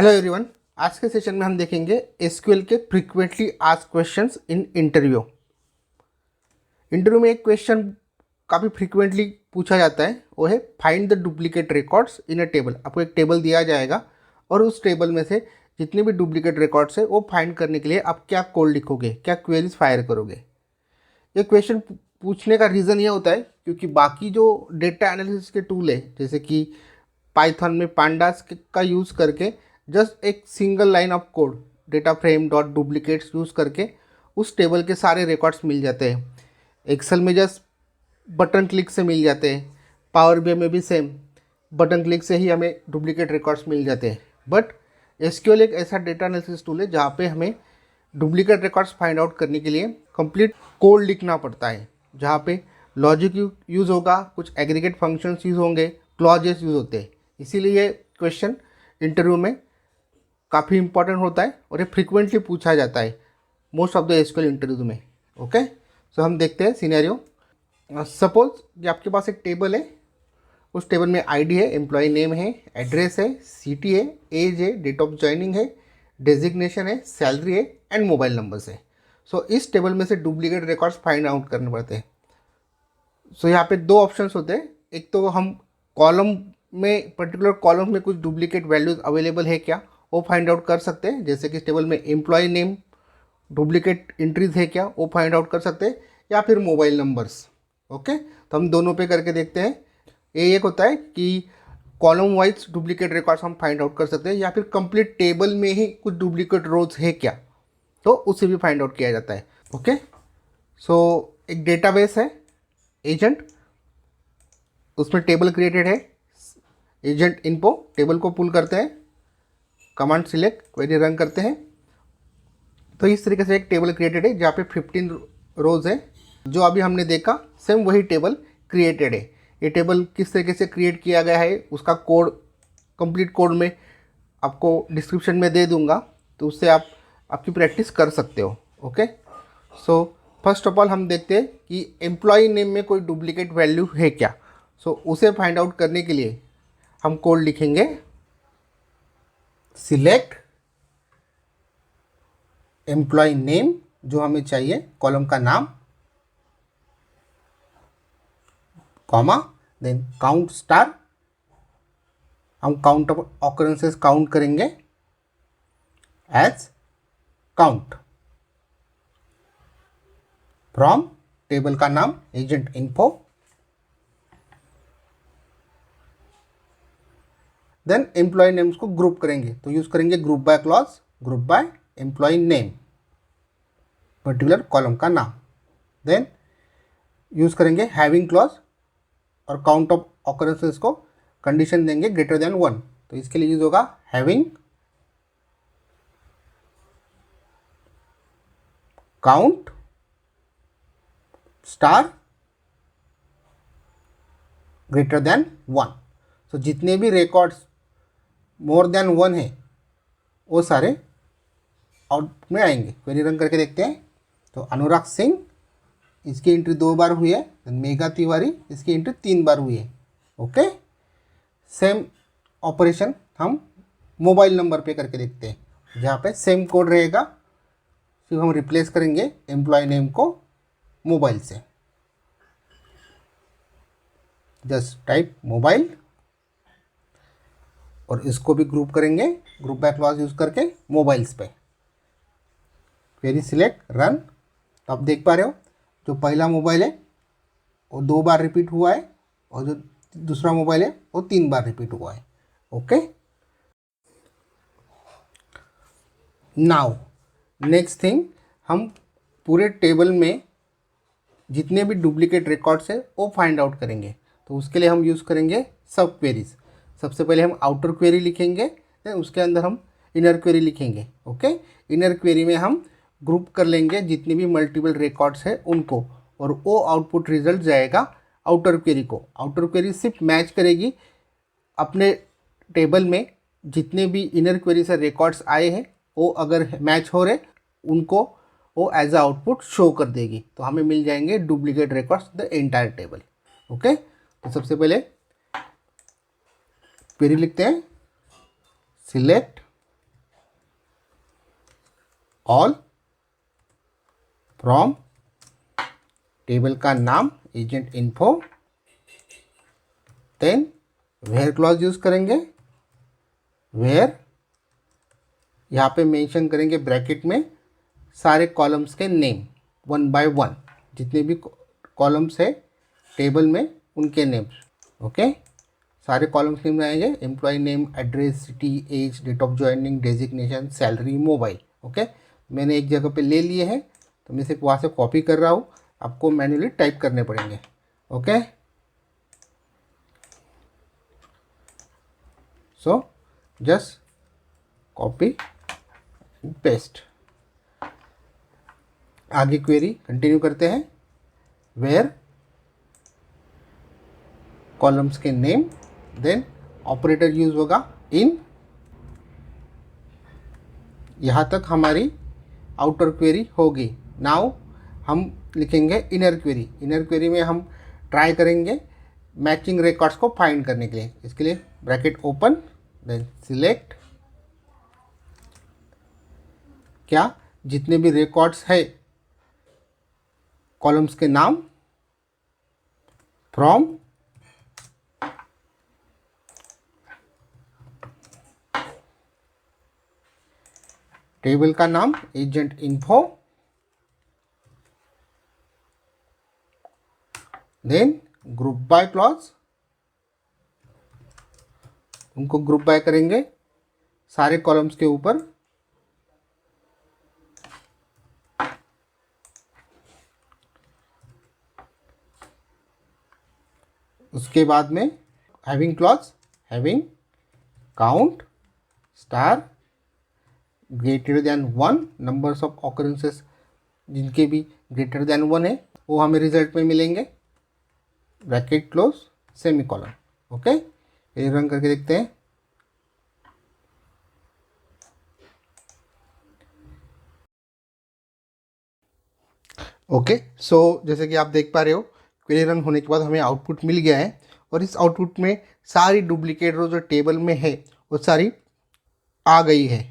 Hello everyone. आज के session में हम देखेंगे एसक्यूएल के frequently asked questions in interview. Interview में एक क्वेश्चन काफ़ी फ्रीक्वेंटली पूछा जाता है, वो है find the duplicate records in a table. आपको एक टेबल दिया जाएगा और उस टेबल में से जितने भी डुप्लीकेट रिकॉर्ड्स है वो फाइंड करने के लिए आप क्या कोड लिखोगे, क्या क्वेरीज फायर करोगे। ये क्वेश्चन पूछने का रीज़न ये होता है क्योंकि बाकी जो डेटा एनालिसिस के टूल है जैसे कि पाइथन में पांडास का यूज़ करके जस्ट एक single line of code data frame dot duplicates use करके उस टेबल के सारे रिकॉर्ड्स मिल जाते हैं। एक्सेल में जस्ट बटन क्लिक से मिल जाते हैं, पावर बीआई में भी सेम बटन क्लिक से ही हमें डुप्लीकेट रिकॉर्ड्स मिल जाते हैं। बट एसक्यूएल एक ऐसा डेटा एनालिसिस टूल है जहाँ पे हमें डुप्लीकेट रिकॉर्ड्स फाइंड आउट करने के लिए कंप्लीट कोड लिखना पड़ता है, जहाँ पे लॉजिक यूज़ होगा, कुछ एग्रीगेट फंक्शंस यूज़ होंगे, क्लॉजेस यूज़ होते हैं। इसीलिए ये क्वेश्चन इंटरव्यू में काफ़ी इंपॉर्टेंट होता है और ये फ्रीक्वेंटली पूछा जाता है most of the SQL interview में। ओके, सो हम देखते हैं सिनेरियो। सपोज कि आपके पास एक टेबल है, उस टेबल में आईडी है, एम्प्लॉय नेम है, एड्रेस है, सिटी है, एज है, डेट ऑफ ज्वाइनिंग है, डेजिग्नेशन है, सैलरी है एंड मोबाइल नंबर्स है। सो इस टेबल में से डुप्लीकेट रिकॉर्ड्स फाइंड आउट करने पड़ते हैं। सो यहाँ पे दो ऑप्शंस होते हैं। एक तो हम कॉलम में, पर्टिकुलर कॉलम में कुछ डुप्लीकेट वैल्यूज अवेलेबल है क्या, वो फाइंड आउट कर सकते हैं। जैसे कि इस टेबल में एम्प्लॉय नेम डुप्लीकेट एंट्रीज है क्या, वो फाइंड आउट कर सकते हैं, या फिर मोबाइल नंबर्स। ओके, तो हम दोनों पे करके देखते हैं। ये एक होता है कि कॉलम वाइज डुप्लीकेट रिकॉर्ड्स हम फाइंड आउट कर सकते हैं, या फिर कंप्लीट टेबल में ही कुछ डुप्लीकेट रोज है क्या, तो उसे भी फाइंड आउट किया जाता है। ओके, सो एक डेटाबेस है एजेंट, उसमें टेबल क्रिएटेड है, एजेंट इनको टेबल को पुल करते हैं, कमांड सिलेक्ट क्वेरी रन करते हैं, तो इस तरीके से एक टेबल क्रिएटेड है जहाँ पे 15 रोज है। जो अभी हमने देखा सेम वही टेबल क्रिएटेड है। ये टेबल किस तरीके से क्रिएट किया गया है उसका कोड, कंप्लीट कोड में आपको डिस्क्रिप्शन में दे दूंगा, तो उससे आप आपकी प्रैक्टिस कर सकते हो। Okay, so first of all हम देखते हैं कि एम्प्लॉय नेम में कोई डुप्लीकेट वैल्यू है क्या। सो उसे फाइंड आउट करने के लिए हम कोड लिखेंगे सिलेक्ट एम्प्लॉय नेम, जो हमें चाहिए कॉलम का नाम, कॉमा, देन काउंट स्टार, हम काउंट ऑफ ऑकरेंसेस काउंट करेंगे एज काउंट फ्रॉम टेबल का नाम agent info, then employ names को ग्रुप करेंगे, तो यूज करेंगे group by clause, group by employ name particular column का नाम, देन यूज करेंगे हैविंग क्लॉज और काउंट ऑफ ऑकरेंसेस को कंडीशन देंगे ग्रेटर देन 1, तो इसके लिए यूज होगा having count star greater than 1। तो जितने भी रिकॉर्ड्स मोर देन 1 है वो सारे आउट में आएंगे। क्वेरी रन करके देखते हैं, तो अनुराग सिंह इसकी एंट्री 2 बार हुई है, मेघा तिवारी इसकी एंट्री 3 बार हुई है। ओके, सेम ऑपरेशन हम मोबाइल नंबर पे करके देखते हैं, जहाँ पे सेम कोड रहेगा, फिर हम रिप्लेस करेंगे एम्प्लॉय नेम को मोबाइल से, जस्ट टाइप मोबाइल, और इसको भी ग्रुप करेंगे ग्रुप बाय क्लॉज यूज करके मोबाइल्स पे। क्वेरी सिलेक्ट रन, तो आप देख पा रहे हो जो पहला मोबाइल है वो 2 बार रिपीट हुआ है और जो दूसरा मोबाइल है वो 3 बार रिपीट हुआ है। ओके, नाउ नेक्स्ट थिंग, हम पूरे टेबल में जितने भी डुप्लीकेट रिकॉर्ड्स है वो फाइंड आउट करेंगे, तो उसके लिए हम यूज़ करेंगे सब क्वेरीज। सबसे पहले हम आउटर क्वेरी लिखेंगे, देन उसके अंदर हम इनर क्वेरी लिखेंगे। ओके, इनर क्वेरी में हम ग्रुप कर लेंगे जितने भी मल्टीपल रिकॉर्ड्स है उनको, और वो आउटपुट रिजल्ट जाएगा आउटर क्वेरी को। आउटर क्वेरी सिर्फ मैच करेगी अपने टेबल में जितने भी इनर क्वेरी से रिकॉर्ड्स आए हैं, वो अगर मैच हो रहे उनको वो एज अ आउटपुट शो कर देगी, तो हमें मिल जाएंगे duplicate records the entire table. Okay, तो सबसे पहले क्वेरी लिखते हैं सिलेक्ट ऑल फ्रॉम, टेबल का नाम agent info, then where clause use करेंगे, वेयर यहाँ पे मेंशन करेंगे ब्रैकेट में सारे कॉलम्स के नेम 1 बाय 1, जितने भी कॉलम्स है टेबल में उनके नेम्स। ओके, सारे कॉलम्स नेम आएंगे, employ name, address, city, age, date of joining, designation, salary, mobile. Okay, मैंने एक जगह पे ले लिए हैं तो मैं सिर्फ वहाँ से कॉपी कर रहा हूँ, आपको मैन्युअली टाइप करने पड़ेंगे। Okay, so just copy paste. आगे क्वेरी कंटिन्यू करते हैं। वेयर कॉलम्स के नेम, देन ऑपरेटर यूज होगा इन। यहाँ तक हमारी आउटर क्वेरी होगी। नाउ हम लिखेंगे इनर क्वेरी। इनर क्वेरी में हम ट्राई करेंगे मैचिंग रिकॉर्ड्स को फाइंड करने के लिए। इसके लिए ब्रैकेट ओपन, देन सिलेक्ट, क्या जितने भी रिकॉर्ड्स है कॉलम्स के नाम, फ्रॉम, टेबल का नाम agent info, then group by clause, उनको ग्रुप बाय करेंगे सारे कॉलम्स के ऊपर। उसके बाद में having clause, having count star greater than 1, numbers of occurrences जिनके भी ग्रेटर देन 1 है वो हमें रिजल्ट में मिलेंगे, ब्रैकेट क्लोज, सेमीकोलन। ओके, ये रन करके देखते हैं। ओके, सो जैसे कि आप देख पा रहे हो क्वेरी रन होने के बाद हमें आउटपुट मिल गया है और इस आउटपुट में सारी डुप्लीकेट रो जो टेबल में है वो सारी आ गई है।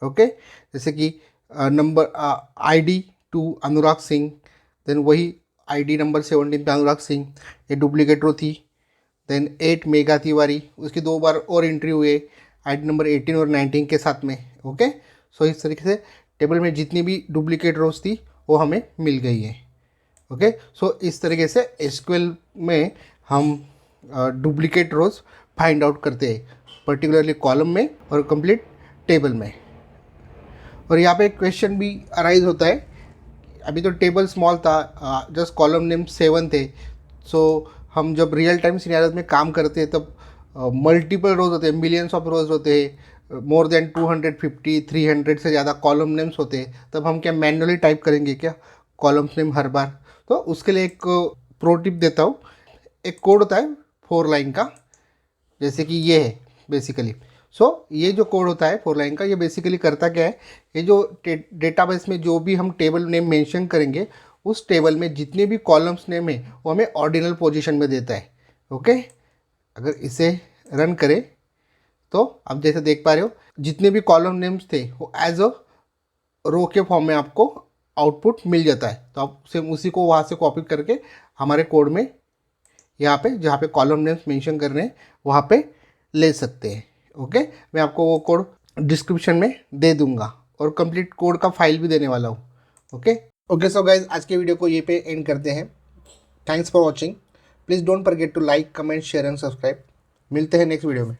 ओके, जैसे कि number ID 2 Anurag Singh, then वही आईडी नंबर 17 पे अनुराग सिंह, ये डुप्लीकेट रो थी। देन 8 मेघा तिवारी, उसकी 2 बार और एंट्री हुए आईडी नंबर 18 और 19 के साथ में। ओके, सो इस तरीके से टेबल में जितनी भी डुप्लीकेट रोज थी वो हमें मिल गई है। ओके, सो इस तरीके से एसक्यूएल में हम डुप्लीकेट रोज फाइंड आउट करते हैं, पर्टिकुलरली कॉलम में और कंप्लीट टेबल में। और यहाँ पे एक क्वेश्चन भी अराइज होता है, अभी तो टेबल स्मॉल था, जस्ट कॉलम नेम 7 थे। सो हम जब रियल टाइम सिनेरियोज में काम करते हैं तब मल्टीपल रोज होते हैं, मिलियंस ऑफ रोज होते हैं, मोर देन 250 300 से ज़्यादा कॉलम नेम्स होते हैं। तब हम क्या मैन्युअली टाइप करेंगे क्या कॉलम्स नेम हर बार? तो उसके लिए एक प्रो टिप देता हूँ। एक कोड होता है 4 लाइन का, जैसे कि ये है बेसिकली। ये जो कोड होता है 4 लाइन का, ये बेसिकली करता क्या है, ये जो डेटाबेस में जो भी हम टेबल नेम मेंशन करेंगे उस टेबल में जितने भी कॉलम्स नेम है वो हमें ऑर्डिनल पोजीशन में देता है। ओके, अगर इसे रन करें तो आप जैसे देख पा रहे हो जितने भी कॉलम नेम्स थे वो एज अ रो के फॉर्म में आपको आउटपुट मिल जाता है। तो आप सेम उसी को वहाँ से कॉपी करके हमारे कोड में यहाँ पे जहाँ पे कॉलम नेम्स मेंशन कर रहे हैं वहाँ पे ले सकते हैं। ओके, मैं आपको वो कोड डिस्क्रिप्शन में दे दूंगा और कंप्लीट कोड का फाइल भी देने वाला हूँ। ओके, सो गाइज आज के वीडियो को ये पे एंड करते हैं। Thanks for watching. Please don't forget to like, comment, share and subscribe. मिलते हैं नेक्स्ट वीडियो में।